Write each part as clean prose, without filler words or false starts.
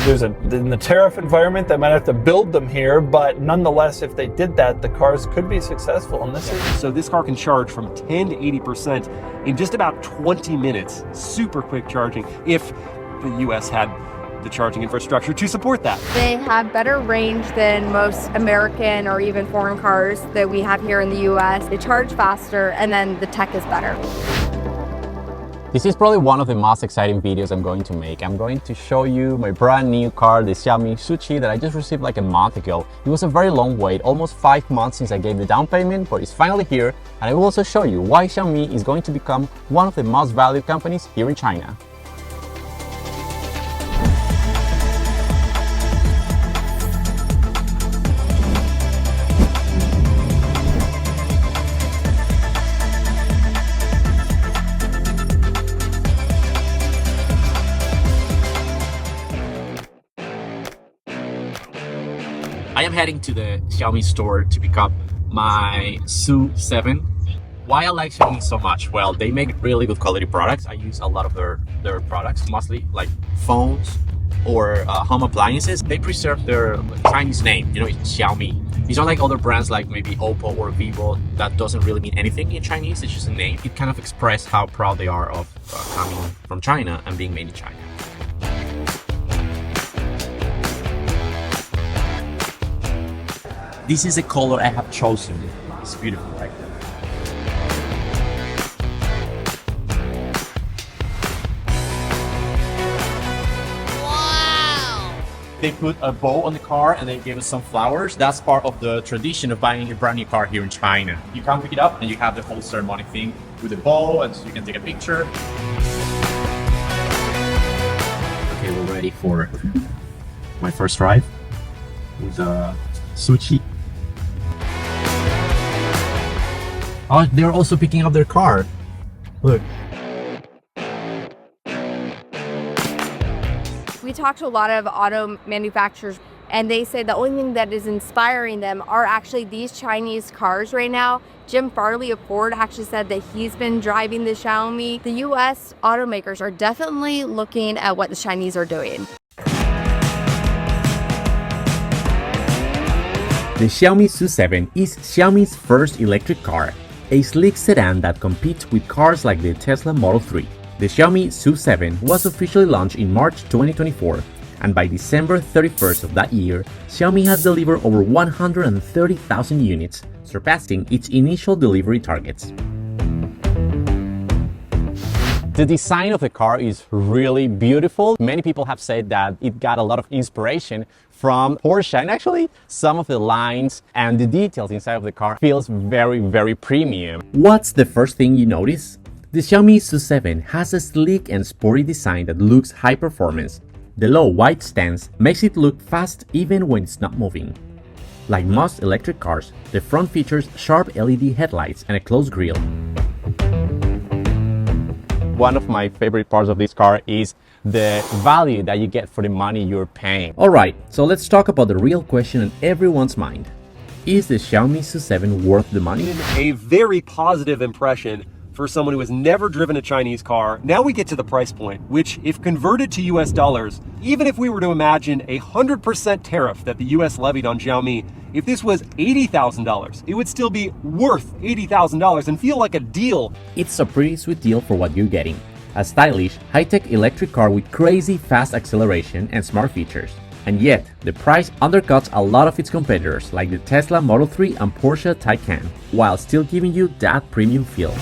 In the tariff environment, they might have to build them here, but nonetheless, if they did that, the cars could be successful. And so this car can charge from 10 to 80% in just about 20 minutes. Super quick charging if the US had the charging infrastructure to support that. They have better range than most American or even foreign cars that we have here in the US. They charge faster, and then the tech is better. This is probably one of the most exciting videos I'm going to make. I'm going to show you my brand new car, the Xiaomi SU7 that I just received like a month ago. It was a very long wait, almost 5 months since I gave the down payment, but it's finally here. And I will also show you why Xiaomi is going to become one of the most valued companies here in China. I am heading to the Xiaomi store to pick up my SU7. Why I like Xiaomi so much? Well, they make really good quality products. I use a lot of their products, mostly like phones or home appliances. They preserve their Chinese name, you know, it's Xiaomi. It's not like other brands like maybe Oppo or Vivo that doesn't really mean anything in Chinese, it's just a name. It kind of expresses how proud they are of coming from China and being made in China. This is the color I have chosen. It's beautiful, right? Wow! They put a bow on the car and they gave us some flowers. That's part of the tradition of buying a brand new car here in China. You come pick it up and you have the whole ceremony thing with a bow, and so you can take a picture. Okay, we're ready for my first ride with SU7. Oh, they're also picking up their car. Look. We talked to a lot of auto manufacturers, and they say the only thing that is inspiring them are actually these Chinese cars right now. Jim Farley of Ford actually said that he's been driving the Xiaomi. The US automakers are definitely looking at what the Chinese are doing. The Xiaomi SU7 is Xiaomi's first electric car, a sleek sedan that competes with cars like the Tesla Model 3. The Xiaomi SU7 was officially launched in March 2024, and by December 31st of that year, Xiaomi has delivered over 130,000 units, surpassing its initial delivery targets. The design of the car is really beautiful. Many people have said that it got a lot of inspiration from Porsche, and actually some of the lines and the details inside of the car feels very, very premium. What's the first thing you notice? The Xiaomi SU7 has a sleek and sporty design that looks high performance. The low white stance makes it look fast even when it's not moving. Like most electric cars, the front features sharp LED headlights and a closed grille. One of my favorite parts of this car is the value that you get for the money you're paying. Alright, so let's talk about the real question on everyone's mind. Is the Xiaomi SU7 worth the money? A very positive impression for someone who has never driven a Chinese car. Now we get to the price point, which if converted to US dollars, even if we were to imagine a 100% tariff that the US levied on Xiaomi, if this was $80,000, it would still be worth $80,000 and feel like a deal. It's a pretty sweet deal for what you're getting. A stylish, high-tech electric car with crazy fast acceleration and smart features. And yet, the price undercuts a lot of its competitors like the Tesla Model 3 and Porsche Taycan, while still giving you that premium feel.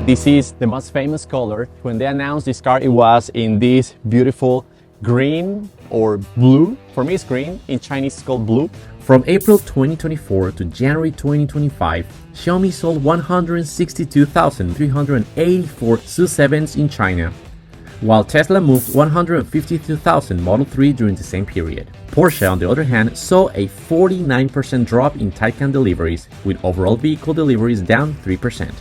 This is the most famous color. When they announced this car, it was in this beautiful green or blue. For me, it's green. In Chinese, it's called blue. From April 2024 to January 2025, Xiaomi sold 162,384 SU7s in China, while Tesla moved 152,000 Model 3 during the same period. Porsche, on the other hand, saw a 49% drop in Taycan deliveries, with overall vehicle deliveries down 3%.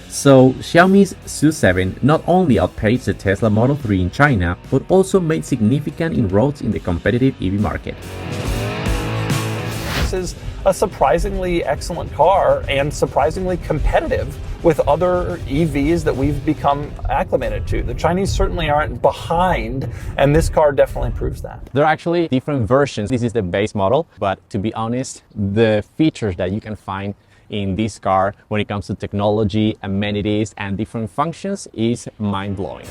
So, Xiaomi's SU7 not only outpaced the Tesla Model 3 in China, but also made significant inroads in the competitive EV market. This is a surprisingly excellent car and surprisingly competitive with other EVs that we've become acclimated to. The Chinese certainly aren't behind, and this car definitely proves that. There are actually different versions. This is the base model, but to be honest, the features that you can find in this car when it comes to technology, amenities, and different functions is mind-blowing.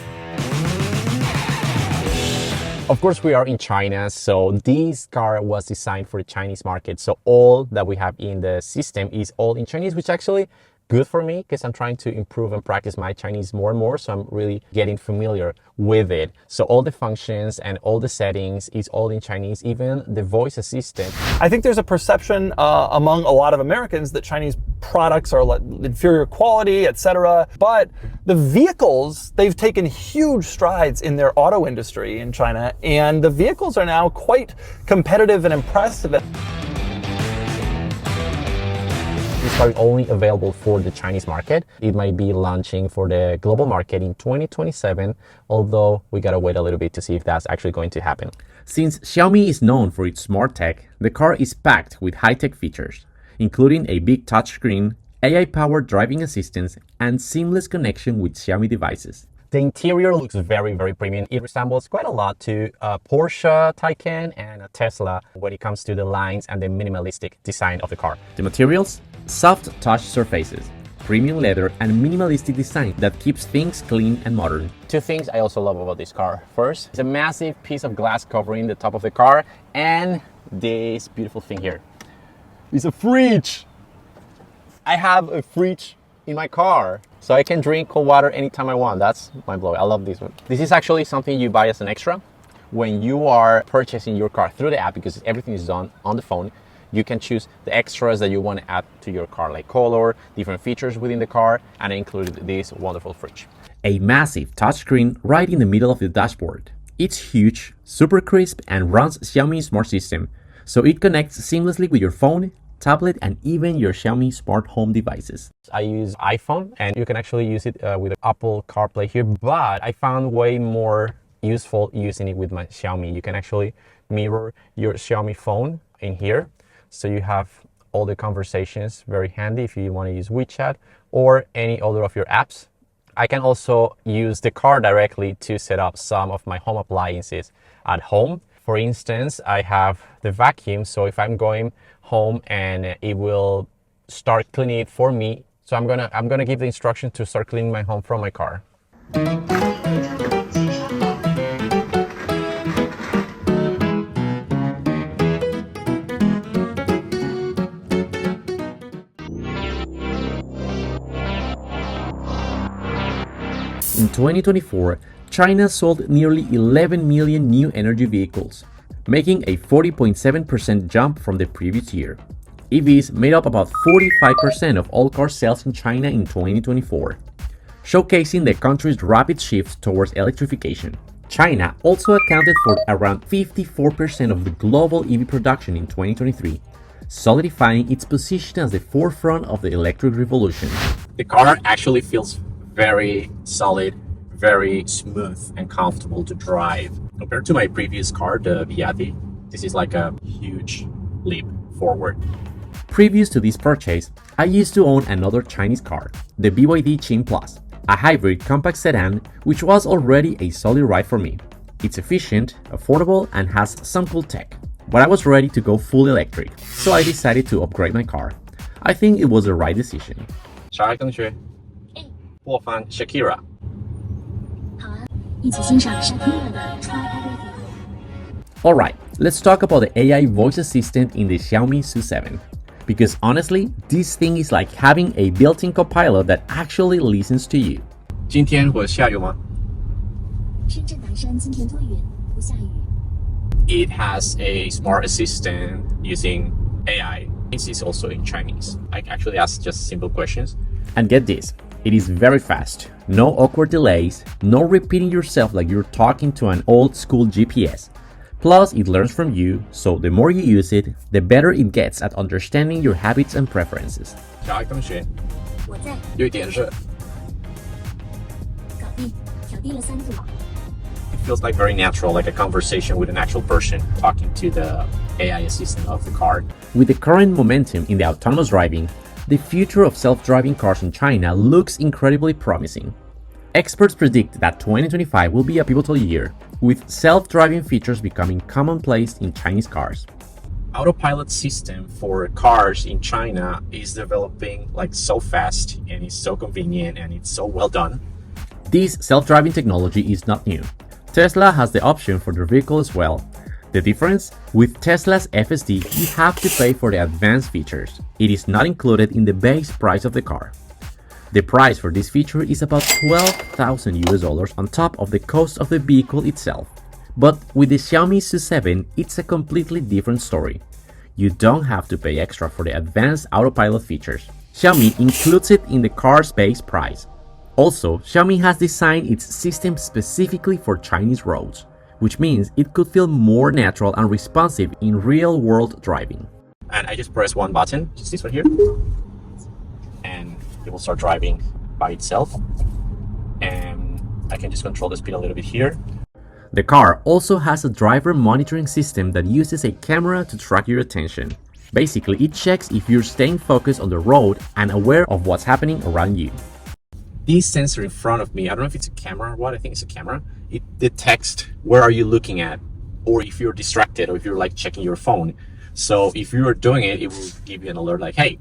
Of course, we are in China, so this car was designed for the Chinese market. So all that we have in the system is all in Chinese, which actually good for me because I'm trying to improve and practice my Chinese more and more. So I'm really getting familiar with it. So all the functions and all the settings is all in Chinese, even the voice assistant. I think there's a perception among a lot of Americans that Chinese products are inferior quality, etc. But the vehicles, they've taken huge strides in their auto industry in China, and the vehicles are now quite competitive and impressive. This car is only available for the Chinese market. It might be launching for the global market in 2027, although we gotta wait a little bit to see if that's actually going to happen. Since Xiaomi is known for its smart tech, the car is packed with high-tech features, including a big touchscreen, AI-powered driving assistance, and seamless connection with Xiaomi devices. The interior looks very, very premium. It resembles quite a lot to a Porsche Taycan and a Tesla when it comes to the lines and the minimalistic design of the car. The materials? Soft touch surfaces, premium leather, and minimalistic design that keeps things clean and modern. Two things I also love about this car. First, it's a massive piece of glass covering the top of the car, and this beautiful thing here. It's a fridge. I have a fridge in my car, so I can drink cold water anytime I want. That's mind-blowing. I love this one. This is actually something you buy as an extra when you are purchasing your car through the app, because everything is done on the phone. You can choose the extras that you want to add to your car, like color, different features within the car, and I included this wonderful fridge. A massive touchscreen right in the middle of the dashboard. It's huge, super crisp, and runs Xiaomi Smart System, so it connects seamlessly with your phone, tablet, and even your Xiaomi smart home devices. I use iPhone, and you can actually use it with Apple CarPlay here, but I found way more useful using it with my Xiaomi. You can actually mirror your Xiaomi phone in here. So you have all the conversations, very handy if you want to use WeChat or any other of your apps. I can also use the car directly to set up some of my home appliances at home. For instance, I have the vacuum, so if I'm going home and it will start cleaning it for me. So I'm gonna give the instruction to start cleaning my home from my car. In 2024, China sold nearly 11 million new energy vehicles, making a 40.7% jump from the previous year. EVs made up about 45% of all car sales in China in 2024, showcasing the country's rapid shift towards electrification. China also accounted for around 54% of the global EV production in 2023, solidifying its position as the forefront of the electric revolution. The car actually feels very solid, very smooth and comfortable to drive. Compared to my previous car, the Viati, this is like a huge leap forward. Previous to this purchase, I used to own another Chinese car, the BYD Qin Plus, a hybrid compact sedan which was already a solid ride for me. It's efficient, affordable, and has some cool tech, but I was ready to go full electric, so I decided to upgrade my car. I think it was the right decision. 小爱同学，播放 Shakira。 Alright, let's talk about the AI voice assistant in the Xiaomi SU7. Because honestly, this thing is like having a built-in copilot that actually listens to you. 今天会下雨吗？ 深圳南山今天多云，不下雨。 It has a smart assistant using AI. This is also in Chinese. I actually ask just simple questions. And get this, it is very fast. No awkward delays, no repeating yourself like you're talking to an old school GPS. Plus, it learns from you, so the more you use it, the better it gets at understanding your habits and preferences. 小爱同学，我在有一点热。搞定，调低了3度。 It feels like very natural, like a conversation with an actual person talking to the AI assistant of the car. With the current momentum in the autonomous driving, The future of self-driving cars in China looks incredibly promising. Experts predict that 2025 will be a pivotal year, with self-driving features becoming commonplace in Chinese cars. Autopilot system for cars in China is developing like so fast, and it's so convenient, and it's so well done. This self-driving technology is not new. Tesla has the option for their vehicle as well. The difference? With Tesla's FSD, you have to pay for the advanced features. It is not included in the base price of the car. The price for this feature is about $12,000 on top of the cost of the vehicle itself. But with the Xiaomi SU7, it's a completely different story. You don't have to pay extra for the advanced autopilot features. Xiaomi includes it in the car's base price. Also, Xiaomi has designed its system specifically for Chinese roads, which means it could feel more natural and responsive in real-world driving. And I just press one button, just this one here, and it will start driving by itself. And I can just control the speed a little bit here. The car also has a driver monitoring system that uses a camera to track your attention. Basically, it checks if you're staying focused on the road and aware of what's happening around you. This sensor in front of me, I don't know if it's a camera or what, I think it's a camera. It detects where are you looking at, or if you're distracted, or if you're like checking your phone. So if you are doing it, it will give you an alert like, hey,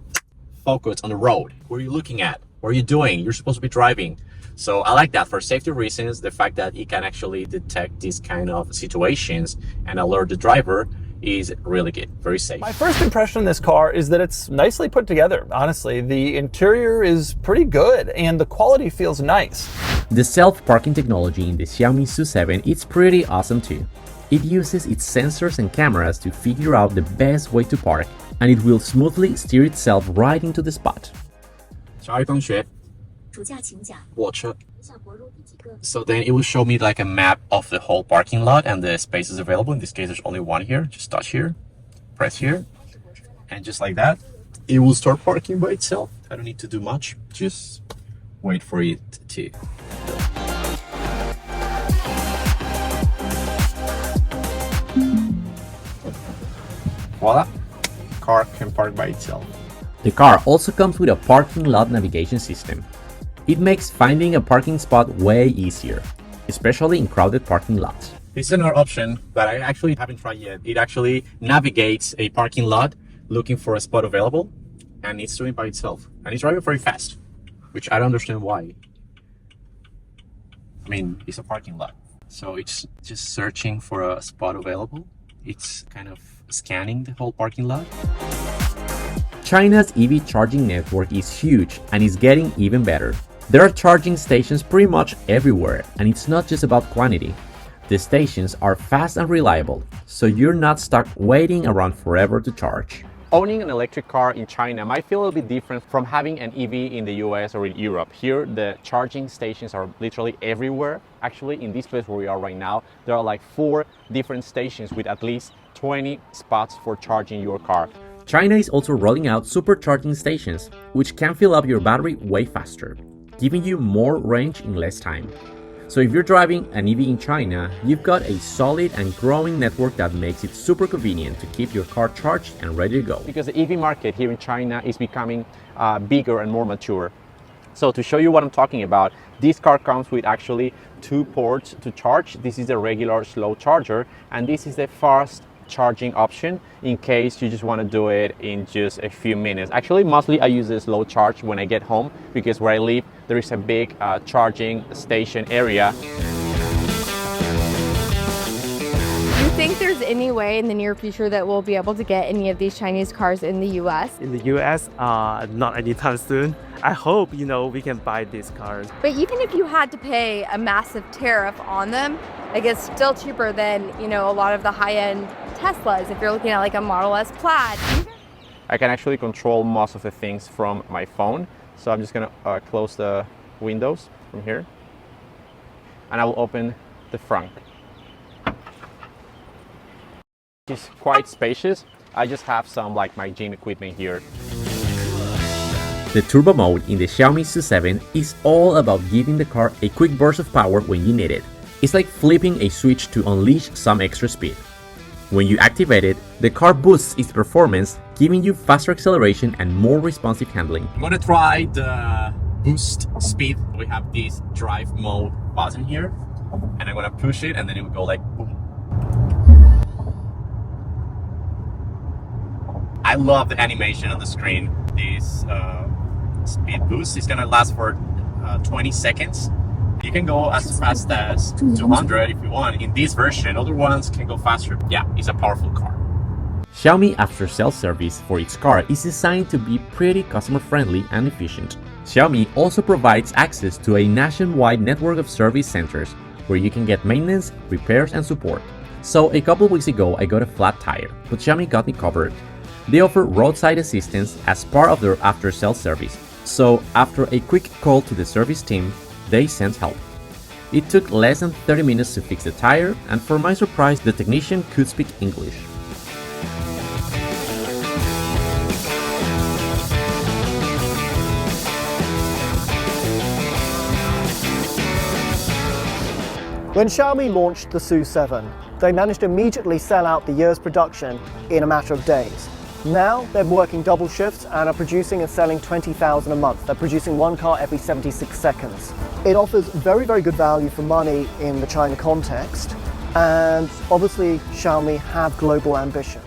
focus on the road. What are you looking at? What are you doing? You're supposed to be driving. So I like that for safety reasons, the fact that it can actually detect these kind of situations and alert the driver is really good, very safe. My first impression of this car is that it's nicely put together, honestly. The interior is pretty good and the quality feels nice. The self-parking technology in the Xiaomi SU7 is pretty awesome too. It uses its sensors and cameras to figure out the best way to park, and it will smoothly steer itself right into the spot. 小爱同学，主驾请讲。我车。下国路第几个？ So then it will show me like a map of the whole parking lot and the spaces available. In this case, there's only one here. Just touch here, press here, and just like that, it will start parking by itself. I don't need to do much. Just wait for it to. Voila, car can park by itself. The car also comes with a parking lot navigation system. It makes finding a parking spot way easier, especially in crowded parking lots. This is another option that I actually haven't tried yet. It actually navigates a parking lot looking for a spot available, and it's doing it by itself. And it's driving very fast, which I don't understand why. I mean, it's a parking lot. So it's just searching for a spot available. It's kind of scanning the whole parking lot. China's EV charging network is huge and is getting even better. There are charging stations pretty much everywhere, and it's not just about quantity. The stations are fast and reliable, so you're not stuck waiting around forever to charge. Owning an electric car in China might feel a little bit different from having an EV in the US or in Europe. Here, the charging stations are literally everywhere. Actually, in this place where we are right now, there are like 4 different stations with at least 20 spots for charging your car. China is also rolling out supercharging stations, which can fill up your battery way faster, giving you more range in less time. So if you're driving an EV in China, you've got a solid and growing network that makes it super convenient to keep your car charged and ready to go. Because the EV market here in China is becoming bigger and more mature. So to show you what I'm talking about, this car comes with actually 2 ports to charge. This is a regular slow charger, and this is the fast charging option in case you just want to do it in just a few minutes. Actually, mostly I use this slow charge when I get home, because where I live there is a big charging station area. Do you think there's any way in the near future that we'll be able to get any of these Chinese cars in the US? In the US, not anytime soon. I hope, we can buy these cars. But even if you had to pay a massive tariff on them, I guess still cheaper than, a lot of the high-end Teslas if you're looking at like a Model S Plaid. I can actually control most of the things from my phone. So I'm just gonna close the windows from here, and I will open the front. It's quite spacious. I just have some like my gym equipment here. The turbo mode in the Xiaomi SU7 is all about giving the car a quick burst of power when you need it. It's like flipping a switch to unleash some extra speed. When you activate it, the car boosts its performance, giving you faster acceleration and more responsive handling. I'm gonna try the boost speed. We have this drive mode button here, and I'm gonna push it and then it will go like boom. I love the animation on the screen. This speed boost is gonna last for 20 seconds. You can go as fast as 200 if you want in this version. Other ones can go faster. Yeah, it's a powerful car. Xiaomi after-sales service for its car is designed to be pretty customer-friendly and efficient. Xiaomi also provides access to a nationwide network of service centers where you can get maintenance, repairs, and support. So a couple weeks ago I got a flat tire, but Xiaomi got me covered. They offer roadside assistance as part of their after-sales service. So after a quick call to the service team, they sent help. It took less than 30 minutes to fix the tire, and for my surprise, the technician could speak English. When Xiaomi launched the SU7, they managed to immediately sell out the year's production in a matter of days. Now they're working double shifts and are producing and selling 20,000 a month. They're producing one car every 76 seconds. It offers very, very good value for money in the China context, and obviously Xiaomi have global ambition.